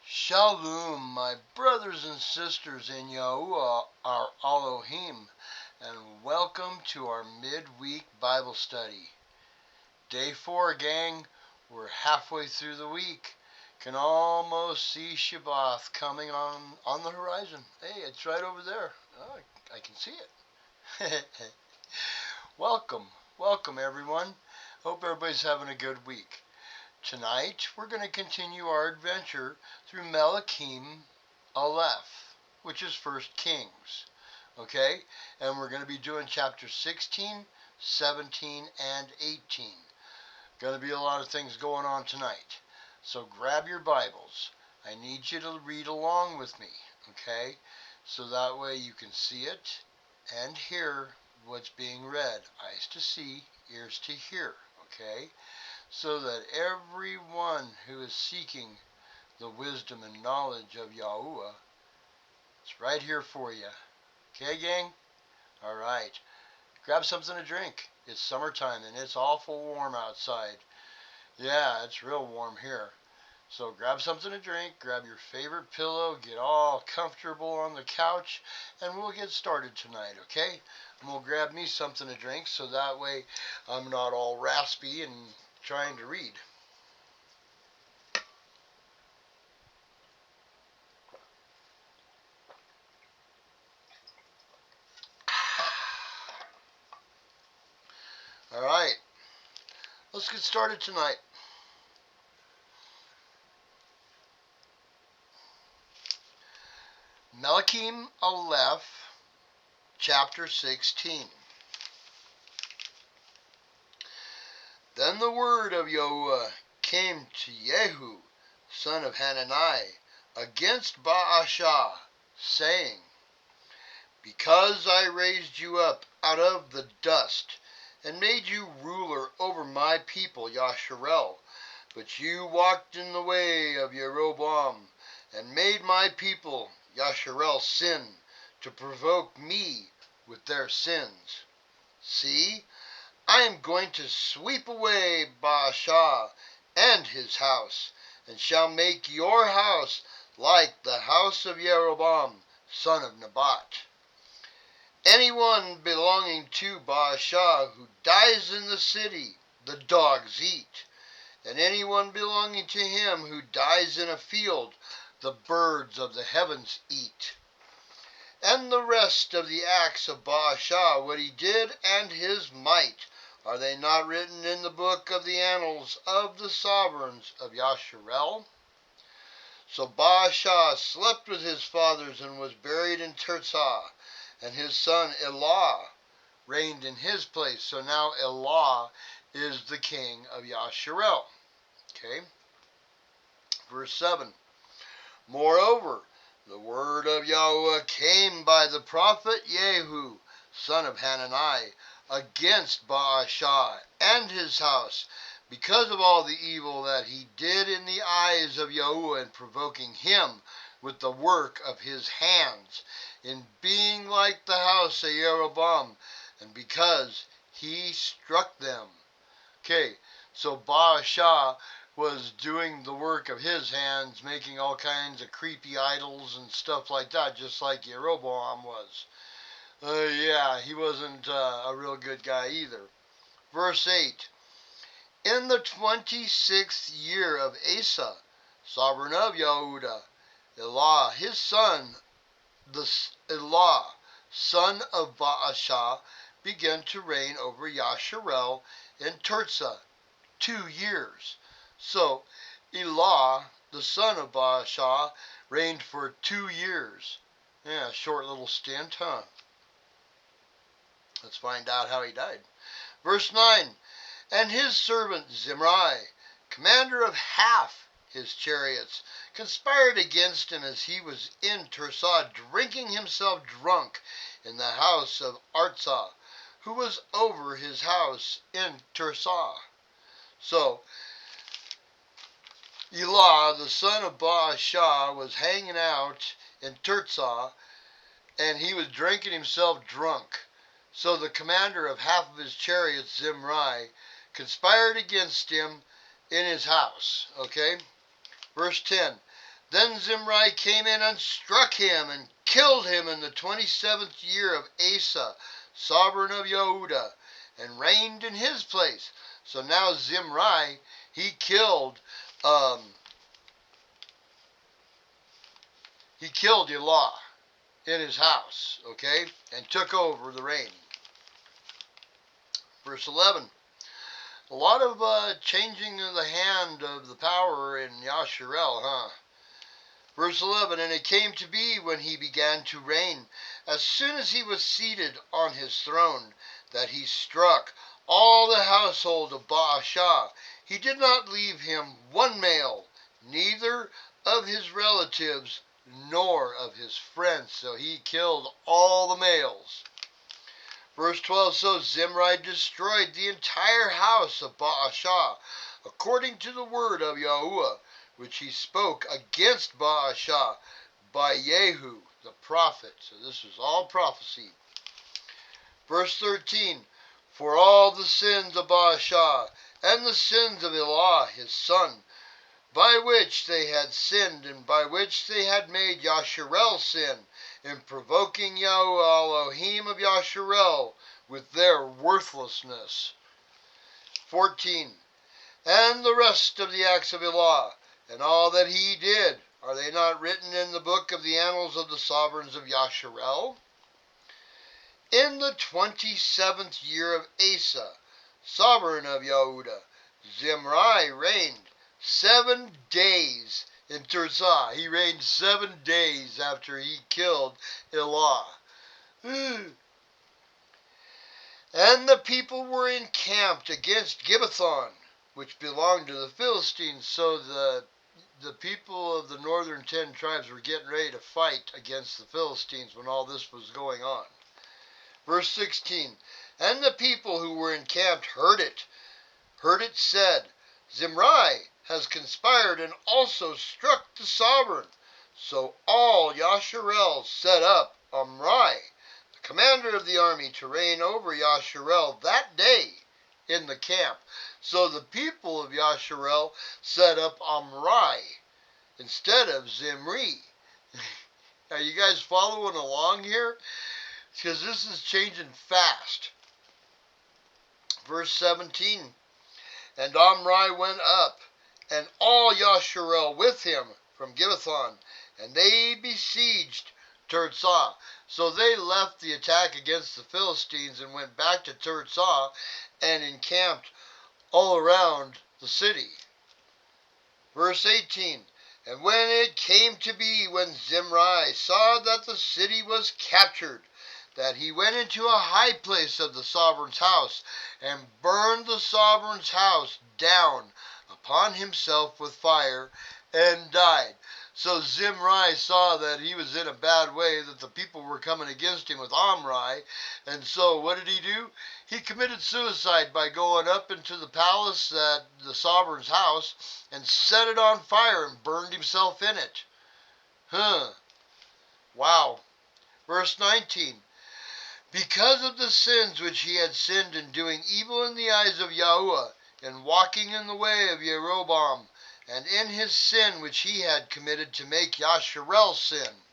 Shalom, my brothers and sisters in Yahuwah, our Elohim, and welcome to our midweek Bible study. Day 4, gang. We're halfway through the week. Can almost see Shabbat coming on the horizon. Hey, it's right over there. Oh, I can see it. Welcome everyone. Hope everybody's having a good week. Tonight, we're going to continue our adventure through Melakim Aleph, which is 1 Kings. Okay? And we're going to be doing chapter 16, 17, and 18. Going to be a lot of things going on tonight. So grab your Bibles. I need you to read along with me. Okay? So that way you can see it and hear what's being read. Eyes to see, ears to hear. Okay? So that everyone who is seeking the wisdom and knowledge of Yahuwah, it's right here for you. Okay, gang? All right. Grab something to drink. It's summertime and it's awful warm outside. Yeah, it's real warm here. So grab something to drink, grab your favorite pillow, get all comfortable on the couch, and we'll get started tonight, okay? And we'll grab me something to drink so that way I'm not all raspy and trying to read. All right, let's get started tonight. Melakim Aleph, chapter 16. Then the word of Yahuwah came to Jehu, son of Hanani, against Baasha, saying, Because I raised you up out of the dust, and made you ruler over my people Yasharel, but you walked in the way of Jeroboam, and made my people Yasharel sin, to provoke me with their sins. See, I am going to sweep away Baasha and his house, and shall make your house like the house of Jeroboam, son of Nebat. Anyone belonging to Baasha who dies in the city, the dogs eat, and anyone belonging to him who dies in a field, the birds of the heavens eat. And the rest of the acts of Baasha, what he did, and his might, are they not written in the book of the annals of the sovereigns of Yasharel? So Baasha slept with his fathers and was buried in Tirzah, and his son Elah reigned in his place. So now Elah is the king of Yasharel. Okay? Verse 7. Moreover, the word of Yahweh came by the prophet Jehu, son of Hanani, against Baasha and his house, because of all the evil that he did in the eyes of Yahuwah in provoking him with the work of his hands, in being like the house of Jeroboam, and because he struck them. Okay, so Baasha was doing the work of his hands, making all kinds of creepy idols and stuff like that, just like Jeroboam was. Yeah, he wasn't a real good guy either. Verse 8. In the 26th year of Asa, sovereign of Yehuda, Elah, his son, Elah, son of Baasha, began to reign over Yasharel in Tirzah 2 years. So Elah, the son of Baasha, reigned for 2 years. Yeah, short little stint, huh? Let's find out how he died. Verse 9. And his servant Zimri, commander of half his chariots, conspired against him as he was in Tirzah, drinking himself drunk in the house of Artsah, who was over his house in Tirzah. So Elah, the son of Baasha, was hanging out in Tirzah, and he was drinking himself drunk. So the commander of half of his chariots, Zimri, conspired against him in his house. Okay? Verse 10. Then Zimri came in and struck him and killed him in the 27th year of Asa, sovereign of Yehuda, and reigned in his place. So now Zimri, he killed Elah in his house, okay, and took over the reign. Verse 11. A lot of changing of the hand of the power in Yasharel, huh? Verse 11, and it came to be when he began to reign, as soon as he was seated on his throne, that he struck all the household of Baasha. He did not leave him one male, neither of his relatives nor of his friends. So he killed all the males. Verse 12, so Zimri destroyed the entire house of Baasha, according to the word of Yahuwah, which he spoke against Baasha by Jehu the prophet. So this was all prophecy. Verse 13, for all the sins of Baasha and the sins of Elah his son, by which they had sinned and by which they had made Yasharel sin, in provoking Yahuwah Elohim of Yasharel with their worthlessness. 14, and the rest of the acts of Elah, and all that he did, are they not written in the book of the annals of the sovereigns of Yasharel? In the 27th year of Asa, sovereign of Yehuda, Zimri reigned 7 days in Tirzah. He reigned 7 days after he killed Elah. And the people were encamped against Gibbethon, which belonged to the Philistines. So the people of the northern 10 tribes were getting ready to fight against the Philistines when all this was going on. Verse 16, and the people who were encamped heard it, said, Zimri has conspired and also struck the sovereign. So all Yasharel set up Omri, the commander of the army, to reign over Yasharel that day in the camp. So the people of Yasharel set up Omri instead of Zimri. Are you guys following along here? Because this is changing fast. Verse 17, and Omri went up, and all Yasharel with him from Gibbethon, and they besieged Tirzah. So they left the attack against the Philistines and went back to Tirzah and encamped all around the city. Verse 18, and when it came to be when Zimri saw that the city was captured, that he went into a high place of the sovereign's house, and burned the sovereign's house down upon himself with fire, and died. So Zimri saw that he was in a bad way, that the people were coming against him with Omri, and so what did he do? He committed suicide by going up into the palace at the sovereign's house, and set it on fire, and burned himself in it. Wow. Verse 19, because of the sins which he had sinned in doing evil in the eyes of Yahuwah, and walking in the way of Jeroboam, and in his sin which he had committed to make Yasharel sin,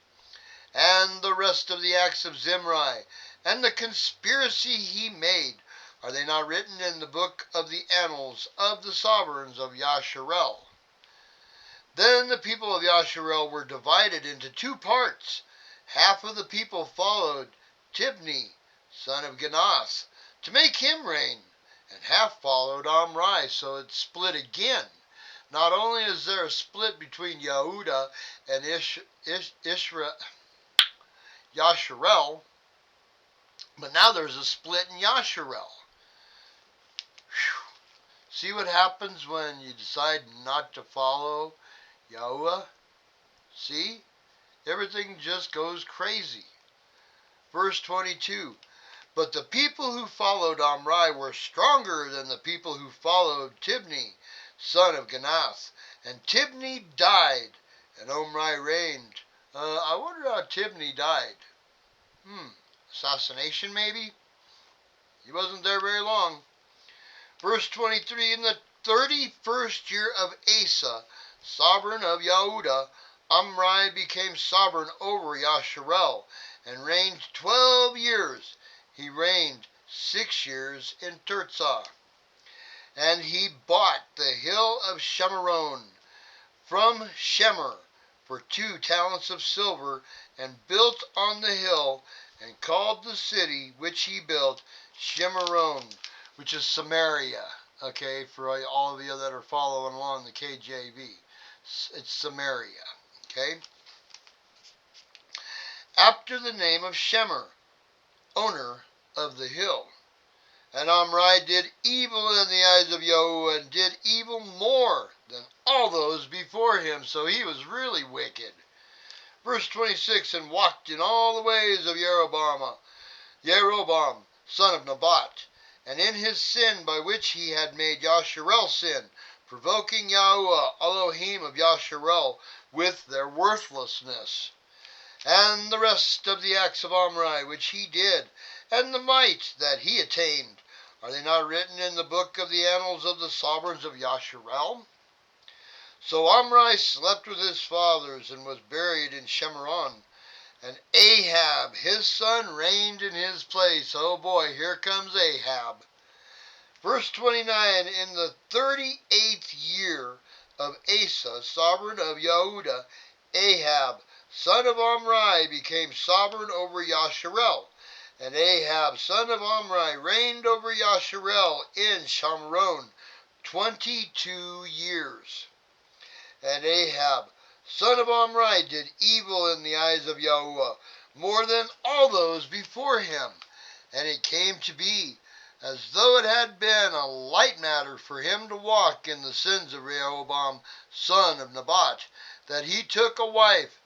and the rest of the acts of Zimri, and the conspiracy he made, are they not written in the book of the annals of the sovereigns of Yasharel? Then the people of Yasharel were divided into 2 parts. Half of the people followed Tibni, son of Ginath, to make him reign, and half followed Omri, so it split again. Not only is there a split between Yehuda and Yasharel, but now there's a split in Yasharel. See what happens when you decide not to follow Yahuwah? See? Everything just goes crazy. Verse 22, but the people who followed Omri were stronger than the people who followed Tibni, son of Ginath. And Tibni died, and Omri reigned. I wonder how Tibni died. Assassination maybe? He wasn't there very long. Verse 23, in the 31st year of Asa, sovereign of Yehuda, Omri became sovereign over Yasharel, and reigned 12 years. He reigned 6 years in Tirzah. And he bought the hill of Shemaron from Shemer for 2 talents of silver, and built on the hill, and called the city which he built Shemaron, which is Samaria. Okay, for all of you that are following along the KJV, it's Samaria. Okay, after the name of Shemer, owner of the hill. And Omri did evil in the eyes of Yahuwah, and did evil more than all those before him. So he was really wicked. Verse 26, and walked in all the ways of Jeroboam, son of Nebat, and in his sin by which he had made Yasharel sin, provoking Yahuwah, Elohim of Yasharel, with their worthlessness. And the rest of the acts of Omri which he did, and the might that he attained, are they not written in the book of the annals of the sovereigns of Yasharel? So Omri slept with his fathers, and was buried in Shemaron. And Ahab, his son, reigned in his place. Oh boy, here comes Ahab. Verse 29, in the 38th year of Asa, sovereign of Yehuda, Ahab, son of Omri, became sovereign over Yasharel. And Ahab, son of Omri, reigned over Yasharel in Shamaron 22 years. And Ahab, son of Omri, did evil in the eyes of Yahuwah, more than all those before him. And it came to be, as though it had been a light matter for him to walk in the sins of Rehoboam, son of Nebat, that he took a wife,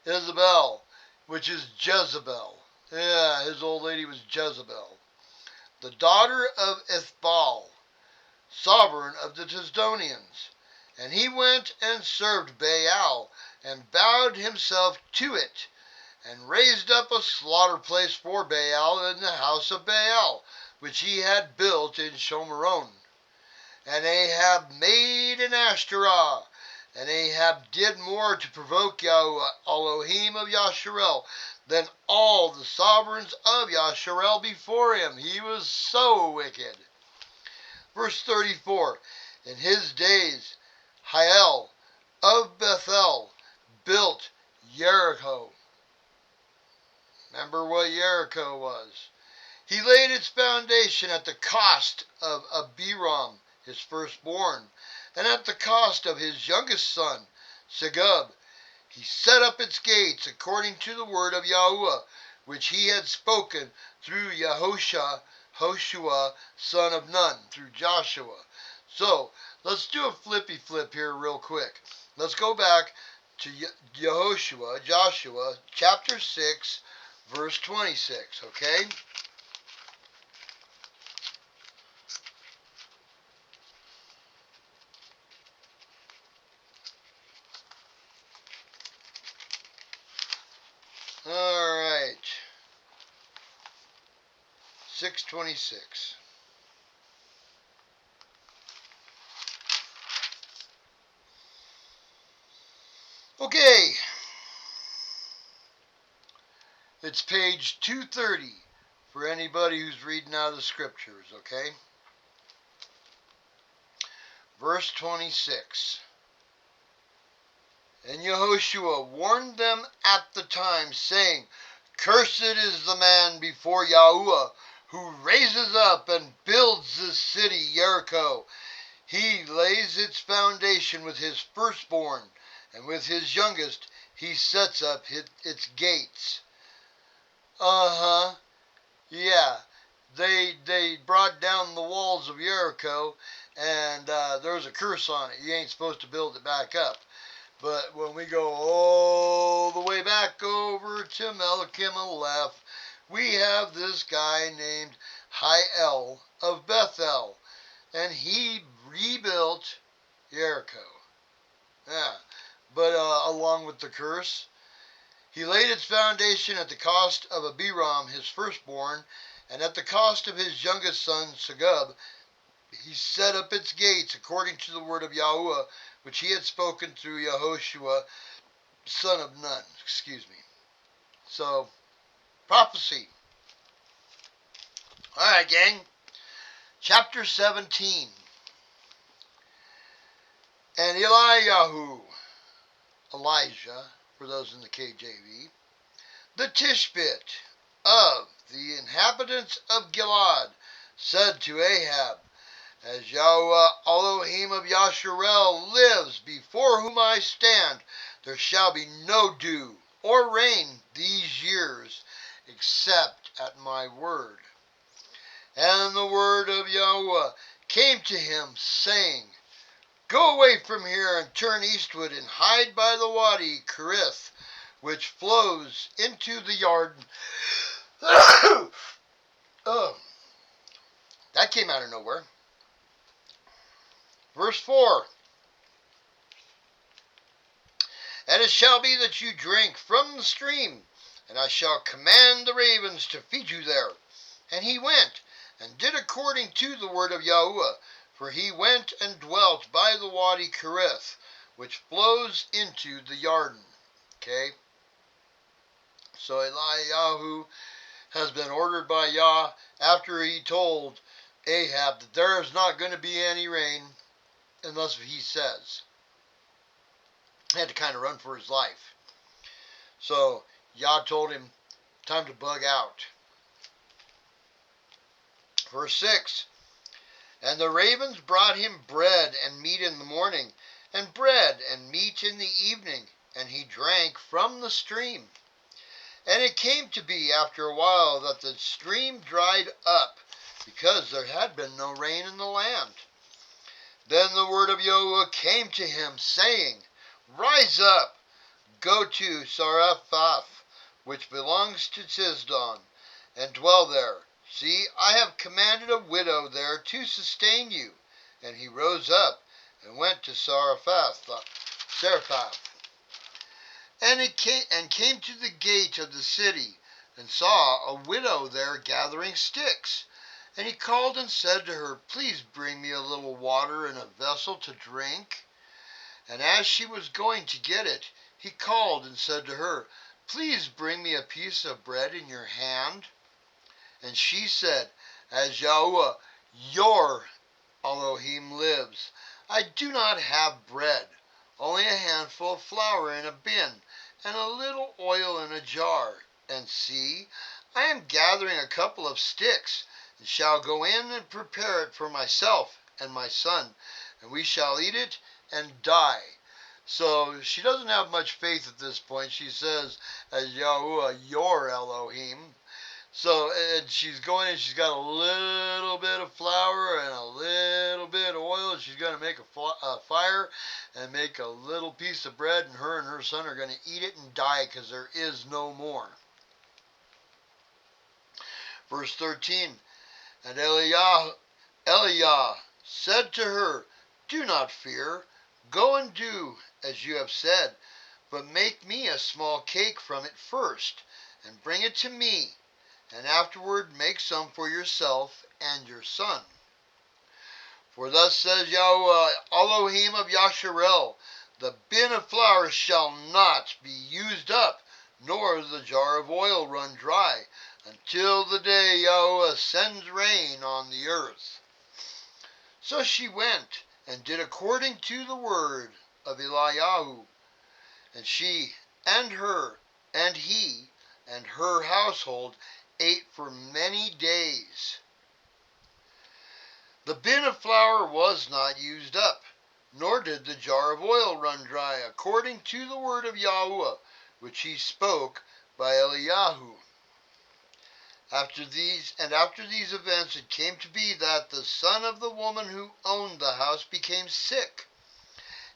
Isabel, which is Jezebel. Yeah, his old lady was Jezebel, the daughter of Ethbal, sovereign of the Tisdonians. And he went and served Baal, and bowed himself to it, and raised up a slaughter place for Baal in the house of Baal, which he had built in Shomeron. And Ahab made an Ashtoreth, and Ahab did more to provoke Yahuwah, Elohim of Yasharel, than all the sovereigns of Yasharel before him. He was so wicked. Verse 34, in his days, Hiel of Bethel built Jericho. Remember what Jericho was. He laid its foundation at the cost of Abiram, his firstborn, and at the cost of his youngest son, Segub. He set up its gates according to the word of Yahuwah, which he had spoken through Hoshua, son of Nun, through Joshua. So, let's do a flippy flip here real quick. Let's go back to Joshua, chapter 6, verse 26, okay? All right. 6:26. Okay. It's page 230 for anybody who's reading out of the scriptures, okay? Verse 26. And Yehoshua warned them at the time, saying, Cursed is the man before Yahuwah, who raises up and builds this city Jericho. He lays its foundation with his firstborn, and with his youngest he sets up its gates. Yeah. They brought down the walls of Jericho, and there's a curse on it. You ain't supposed to build it back up. But when we go all the way back over to Melakim Aleph, we have this guy named Hiel of Bethel, and he rebuilt Jericho. Yeah, but along with the curse, he laid its foundation at the cost of Abiram, his firstborn, and at the cost of his youngest son, Segub. He set up its gates according to the word of Yahuwah, which he had spoken through Yehoshua, son of Nun, excuse me. So, prophecy. Alright, gang. Chapter 17. And Elijah, for those in the KJV, the Tishbit of the inhabitants of Gilad, said to Ahab, As Yahweh Elohim of Yasharel lives, before whom I stand, there shall be no dew or rain these years, except at my word. And the word of Yahweh came to him, saying, Go away from here and turn eastward and hide by the Wadi Kerith, which flows into the Jordan. Oh, that came out of nowhere. Verse 4. And it shall be that you drink from the stream, and I shall command the ravens to feed you there. And he went and did according to the word of Yahuwah, for he went and dwelt by the Wadi Kerith, which flows into the Jordan. Okay? So Eliyahu has been ordered by Yah after he told Ahab that there is not going to be any rain unless he says. He had to kind of run for his life. So Yah told him, time to bug out. Verse 6. And the ravens brought him bread and meat in the morning, and bread and meat in the evening, and he drank from the stream. And it came to be after a while that the stream dried up, because there had been no rain in the land. Then the word of Yahweh came to him, saying, Rise up, go to Zarephath, which belongs to Tisdon, and dwell there. See, I have commanded a widow there to sustain you. And he rose up and went to Zarephath. And came to the gate of the city, and saw a widow there gathering sticks. And he called and said to her, Please bring me a little water in a vessel to drink. And as she was going to get it, he called and said to her, Please bring me a piece of bread in your hand. And she said, As Yahweh, your Elohim lives, I do not have bread, only a handful of flour in a bin, and a little oil in a jar. And see, I am gathering a couple of sticks, and shall go in and prepare it for myself and my son, and we shall eat it and die. So she doesn't have much faith at this point. She says, As Yahweh, your Elohim. So and she's going and she's got a little bit of flour and a little bit of oil. And she's going to make a fire and make a little piece of bread. And her son are going to eat it and die because there is no more. Verse 13. And Eliah said to her, Do not fear. Go and do as you have said. But make me a small cake from it first, and bring it to me. And afterward make some for yourself and your son. For thus says Yahweh Elohim of Yasharel, the bin of flour shall not be used up, nor the jar of oil run dry, until the day Yahweh sends rain on the earth. So she went and did according to the word of Eliyahu, and she and he and her household ate for many days. The bin of flour was not used up, nor did the jar of oil run dry, according to the word of Yahweh, which he spoke by Eliyahu. After these events, it came to be that the son of the woman who owned the house became sick,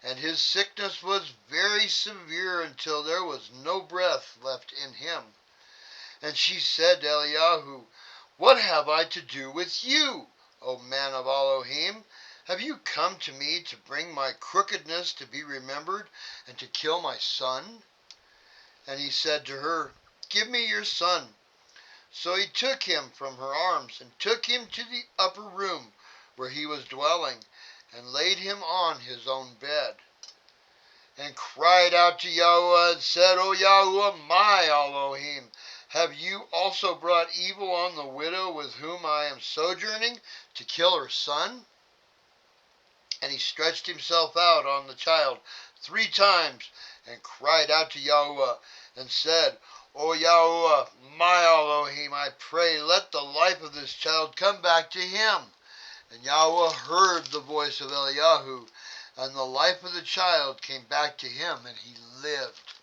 and his sickness was very severe until there was no breath left in him. And she said to Eliyahu, What have I to do with you, O man of Elohim? Have you come to me to bring my crookedness to be remembered, and to kill my son? And he said to her, Give me your son. So he took him from her arms, and took him to the upper room where he was dwelling, and laid him on his own bed. and cried out to Yahweh and said, O Yahweh, my Elohim, have you also brought evil on the widow with whom I am sojourning to kill her son? And he stretched himself out on the child 3 times and cried out to Yahweh and said, O Yahweh, my Elohim, I pray, let the life of this child come back to him. And Yahweh heard the voice of Eliyahu, and the life of the child came back to him, and he lived.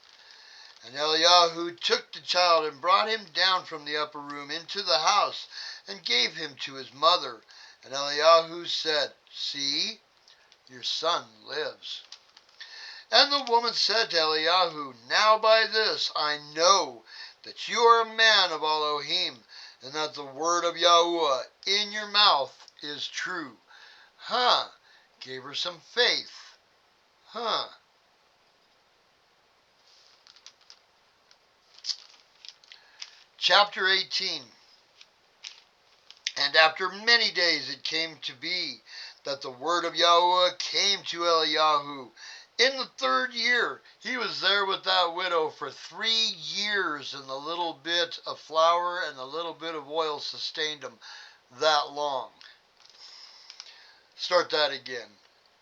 And Eliyahu took the child and brought him down from the upper room into the house, and gave him to his mother. And Eliyahu said, See, your son lives. And the woman said to Eliyahu, Now by this I know that you are a man of Elohim, and that the word of Yahweh in your mouth is true. Gave her some faith. Chapter 18. And after many days it came to be that the word of Yahweh came to Eliyahu. In the 3rd year, he was there with that widow for 3 years, and the little bit of flour and the little bit of oil sustained him that long. Start that again.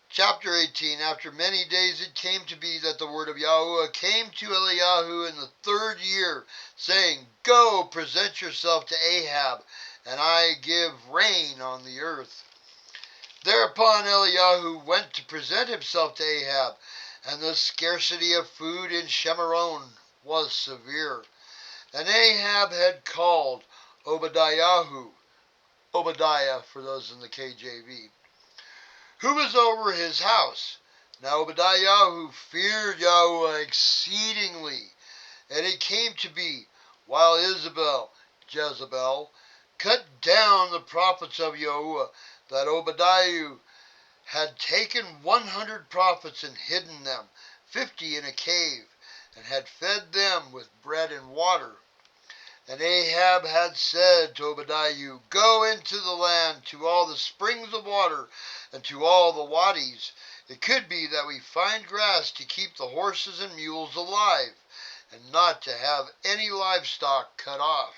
Chapter 18. After many days it came to be that the word of Yahweh came to Eliyahu in the 3rd year, saying, Go, present yourself to Ahab, and I give rain on the earth. Thereupon Eliyahu went to present himself to Ahab, and the scarcity of food in Shemaron was severe. And Ahab had called Obadiah for those in the KJV, who was over his house. Now Obadiah feared Yahweh exceedingly, and it came to be, while Jezebel, cut down the prophets of Yahweh, that Obadiah had taken 100 prophets and hidden them, 50 in a cave, and had fed them with bread and water. And Ahab had said to Obadiah, Go into the land to all the springs of water and to all the wadis. It could be that we find grass to keep the horses and mules alive, and not to have any livestock cut off.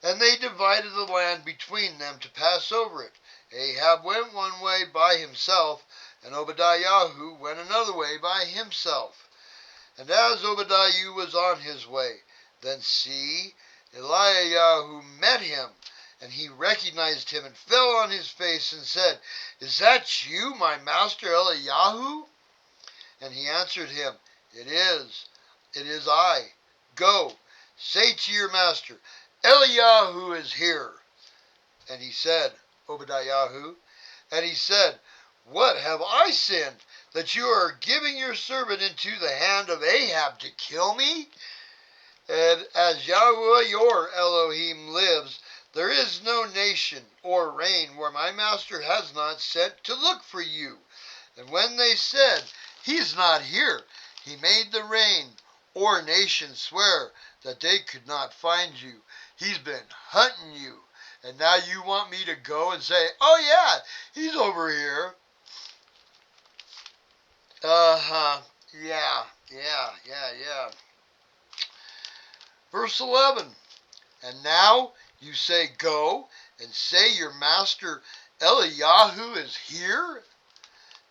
And they divided the land between them to pass over it. Ahab went one way by himself, and Obadiah went another way by himself. And as Obadiah was on his way, then see, Eliyahu met him, and he recognized him and fell on his face and said, Is that you, my master Eliyahu? And he answered him, It is I. Go, say to your master, Eliyahu is here. And he said, Obadiah, and he said, What have I sinned, that you are giving your servant into the hand of Ahab to kill me? And as Yahweh your Elohim lives, there is no nation or reign where my master has not sent to look for you. And when they said, He's not here, he made the reign or nation swear that they could not find you. He's been hunting you. And now you want me to go and say, Oh yeah, he's over here. Yeah. Verse 11. And now you say, Go, and say your master Eliyahu is here?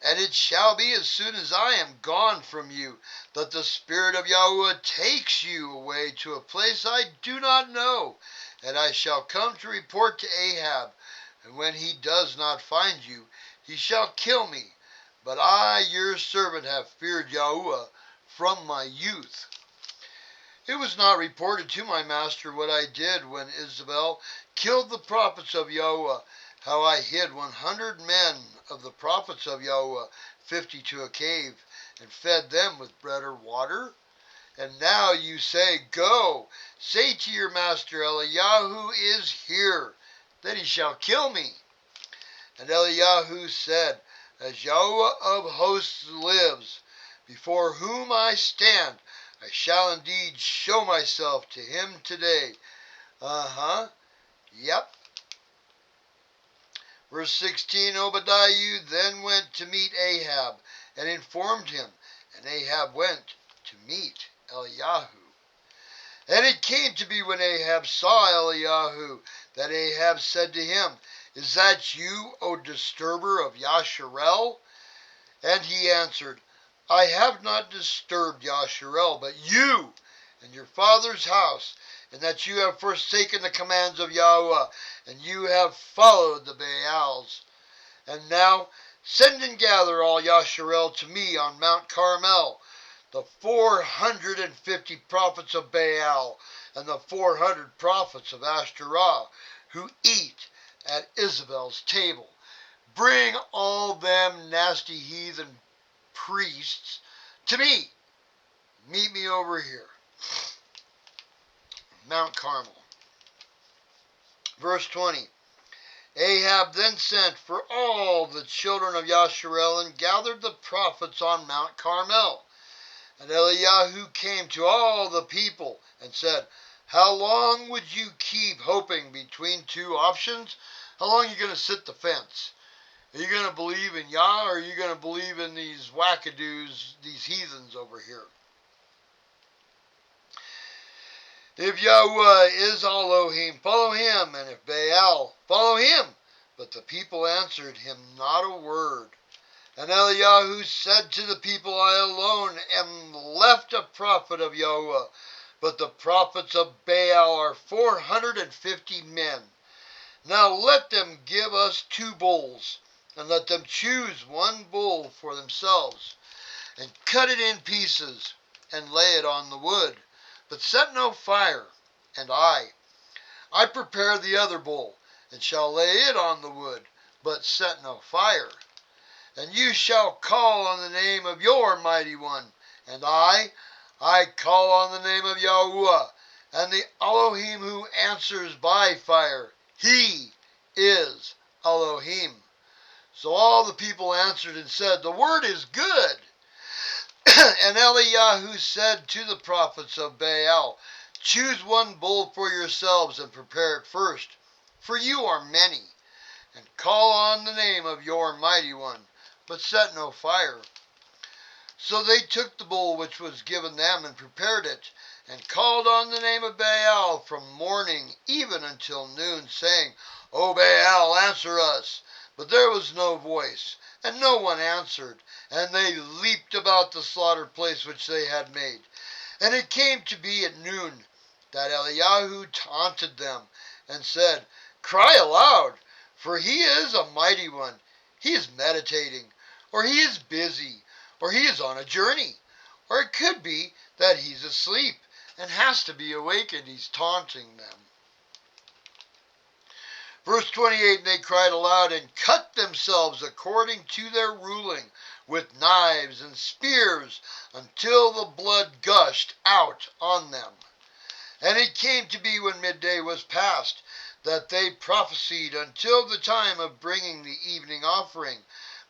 And it shall be as soon as I am gone from you, that the Spirit of Yahweh takes you away to a place I do not know, and I shall come to report to Ahab. And when he does not find you, he shall kill me. But I, your servant, have feared Yahweh from my youth. It was not reported to my master what I did when Isabel killed the prophets of Yahweh, how I hid 100 men of the prophets of Yahweh, 50 to a cave, and fed them with bread or water? And now you say, Go, say to your master, Eliyahu is here, that he shall kill me. And Eliyahu said, As Yahweh of hosts lives, before whom I stand, I shall indeed show myself to him today. Yep. Verse 16, Obadiah then went to meet Ahab, and informed him, And Ahab went to meet Eliyahu. And it came to be when Ahab saw Eliyahu, that Ahab said to him, Is that you, O disturber of Yasharel? And he answered, I have not disturbed Yasharel, but you and your father's house, and that you have forsaken the commands of Yahweh, and you have followed the Baals. And now send and gather all Yasharel to me on Mount Carmel, the 450 prophets of Baal, and the 400 prophets of Ashtoreth, who eat at Isabel's table. Bring all them nasty heathen priests to me. Meet me over here. Mount Carmel. Verse 20. Ahab then sent for all the children of Yasharel and gathered the prophets on Mount Carmel. And Eliyahu came to all the people and said, How long would you keep hoping between two options? How long are you going to sit the fence? Are you going to believe in Yah, or are you going to believe in these wackadoos, these heathens over here? If Yahweh is Elohim, follow him, and if Baal, follow him. But the people answered him not a word. And Eliyahu said to the people, I alone am left a prophet of Yahweh, but the prophets of Baal are 450 men. Now let them give us 2 bulls, and let them choose 1 bull for themselves, and cut it in pieces, and lay it on the wood, but set no fire. And I prepare the other bull, and shall lay it on the wood, but set no fire. And you shall call on the name of your mighty one, and I call on the name of Yahuwah, and the Elohim who answers by fire. He is Elohim. So all the people answered and said, The word is good. And Eliyahu said to the prophets of Baal, Choose 1 bull for yourselves and prepare it first, for you are many, and call on the name of your mighty one, but set no fire. So they took the bull which was given them and prepared it, and called on the name of Baal from morning even until noon, saying, O Baal, answer us. But there was no voice, and no one answered, and they leaped about the slaughter place which they had made. And it came to be at noon that Eliyahu taunted them, and said, Cry aloud, for he is a mighty one. He is meditating, or he is busy, or he is on a journey. Or it could be that he's asleep and has to be awakened. He's taunting them. Verse 28, And they cried aloud and cut themselves according to their ruling with knives and spears until the blood gushed out on them. And it came to be when midday was past that they prophesied until the time of bringing the evening offering.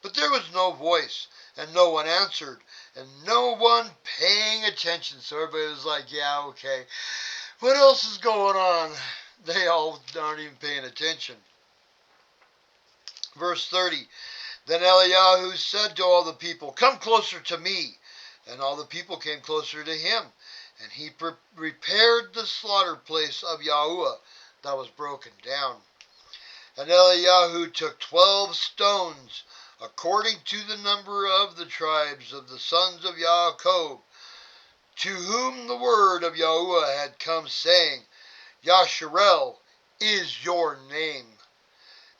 But there was no voice, and no one answered, and no one paying attention. So everybody was like, yeah, okay. What else is going on? They all aren't even paying attention. Verse 30, Then Eliyahu said to all the people, Come closer to me. And all the people came closer to him. And he repaired the slaughter place of Yahuwah that was broken down. And Eliyahu took 12 stones, according to the number of the tribes of the sons of Yaakov, to whom the word of Yahuwah had come, saying, Yasharel is your name.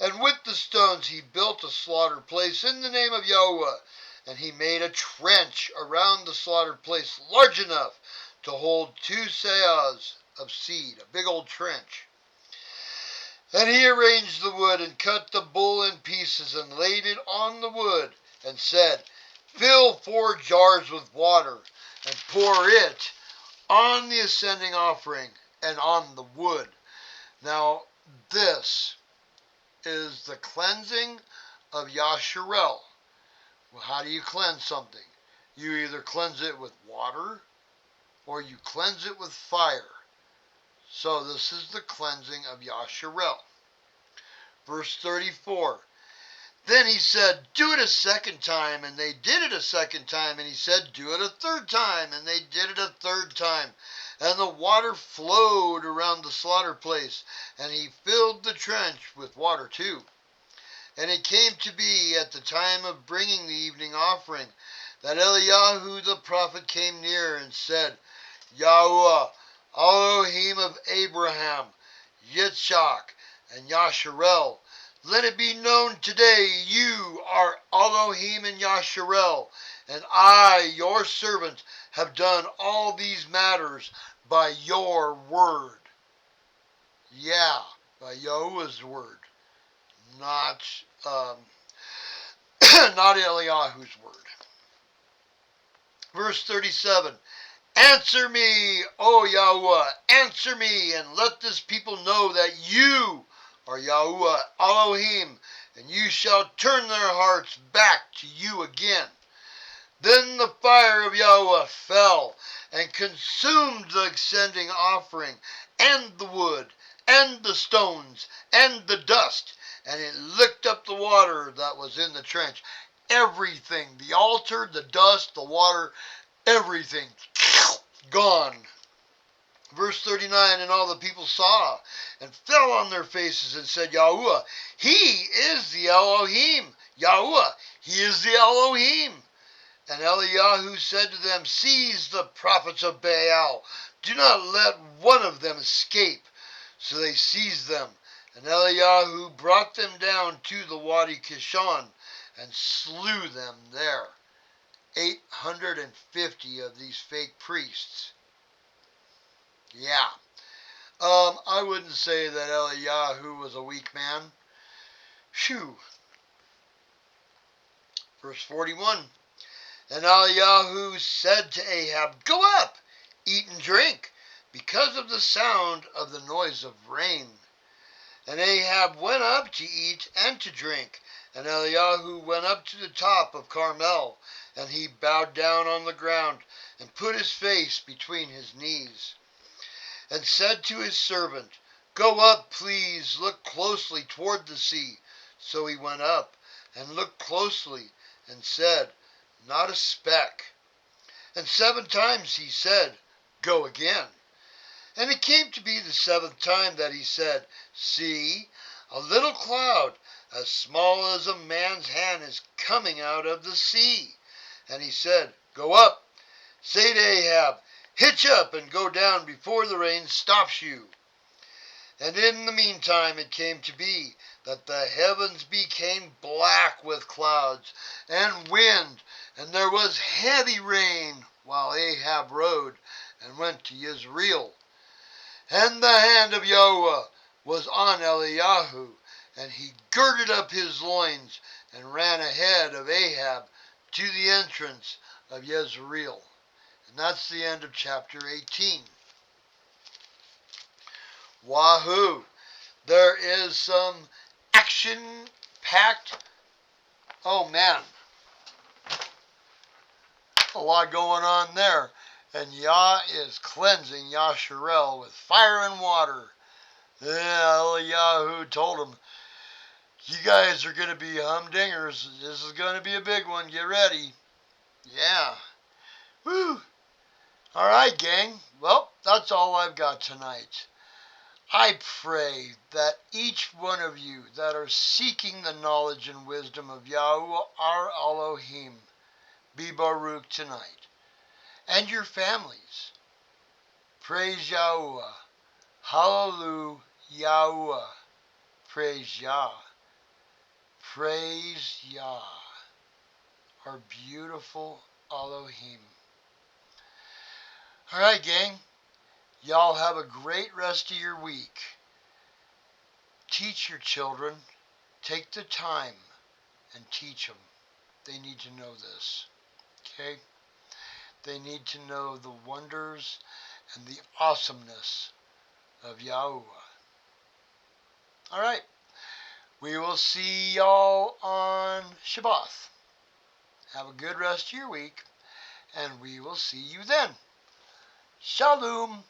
And with the stones he built a slaughter place in the name of Yahuwah, and he made a trench around the slaughter place large enough to hold 2 seahs of seed, a big old trench. And he arranged the wood and cut the bull in pieces and laid it on the wood and said, Fill 4 jars with water and pour it on the ascending offering and on the wood. Now this is the cleansing of Yasharel. Well, how do you cleanse something? You either cleanse it with water or you cleanse it with fire. So this is the cleansing of Yasharel. Verse 34, Then he said, do it a second time, and they did it a second time, and he said, do it a third time, and they did it a third time. And the water flowed around the slaughter place, and he filled the trench with water too. And it came to be at the time of bringing the evening offering, that Eliyahu the prophet came near and said, Yahuwah, Elohim of Abraham, Yitzchak, and Yasharel, let it be known today you are Elohim and Yasharel, and I, your servant, have done all these matters by your word. Yeah, by Yahuwah's word, not not Eliyahu's word. Verse 37, answer me, O Yahuwah, answer me, and let this people know that you are Yahuwah Elohim, and you shall turn their hearts back to you again. Then the fire of Yahuwah fell and consumed the ascending offering, and the wood, and the stones, and the dust, and it licked up the water that was in the trench. Everything, the altar, the dust, the water, everything gone. Verse 39, and all the people saw and fell on their faces and said, Yahuwah, he is the Elohim. Yahuwah, he is the Elohim. And Eliyahu said to them, seize the prophets of Baal. Do not let one of them escape. So they seized them. And Eliyahu brought them down to the Wadi Kishon and slew them there. 850 of these fake priests. Yeah. I wouldn't say that Eliyahu was a weak man. Shoo. Verse 41. And Eliyahu said to Ahab, go up, eat and drink, because of the sound of the noise of rain. And Ahab went up to eat and to drink. And Eliyahu went up to the top of Carmel, and he bowed down on the ground, and put his face between his knees, and said to his servant, go up, please, look closely toward the sea. So he went up, and looked closely, and said, not a speck. And 7 times he said, go again. And it came to be the 7th time that he said, see, a little cloud, as small as a man's hand, is coming out of the sea. And he said, go up, say to Ahab, hitch up and go down before the rain stops you. And in the meantime it came to be that the heavens became black with clouds and wind, and there was heavy rain while Ahab rode and went to Yezreel. And the hand of Yahuwah was on Eliyahu, and he girded up his loins and ran ahead of Ahab to the entrance of Yezreel. And that's the end of chapter 18. Wahoo! There is some action-packed, oh man, a lot going on there. And Yah is cleansing Yasharel with fire and water. Yeah, Eliyahu told him, you guys are going to be humdingers. This is going to be a big one. Get ready. Yeah. Woo! All right, gang. Well, that's all I've got tonight. I pray that each one of you that are seeking the knowledge and wisdom of Yahuwah our Elohim be Baruch tonight, and your families. Praise Yahuwah. Hallelujah. Yahuwah. Praise Yah. Praise Yah, our beautiful Elohim. All right, gang. Y'all have a great rest of your week. Teach your children. Take the time and teach them. They need to know this. Okay? They need to know the wonders and the awesomeness of Yahuwah. All right. We will see y'all on Shabbat. Have a good rest of your week, and we will see you then. Shalom.